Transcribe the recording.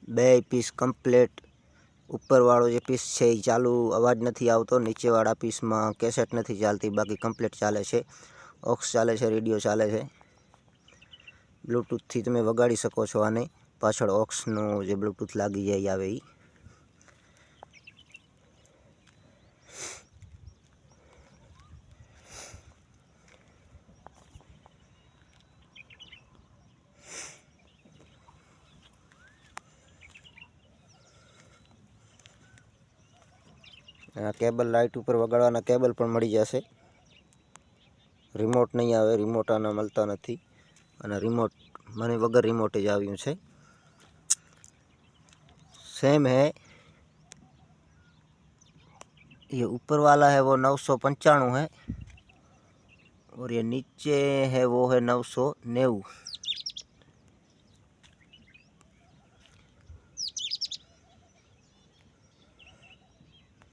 બે piece complete ઉપરવાળો જે piece છે એ ચાલુ અવાજ નથી આવતો, નીચેવાળા પીસમાં કેસેટ નથી ચાલતી, બાકી કમ્પ્લીટ ચાલે છે. ઓક્સ ચાલે છે, રેડિયો ચાલે છે. બ્લૂટૂથથી તમે વગાડી શકો છો આને. પાછળ ઓક્સનો જે બ્લૂટૂથ લાગી જાય આવે એ. આ કેબલ લાઇટ ઉપર વગાડવાના કેબલ પણ મળી જશે. રિમોટ નહીં આવે, રિમોટ આના મળતા નથી. અને રિમોટ મને વગર રિમોટ જ આવ્યું છે. सेम है, ये ऊपर वाला है वो 995 है और ये नीचे है वो है 990।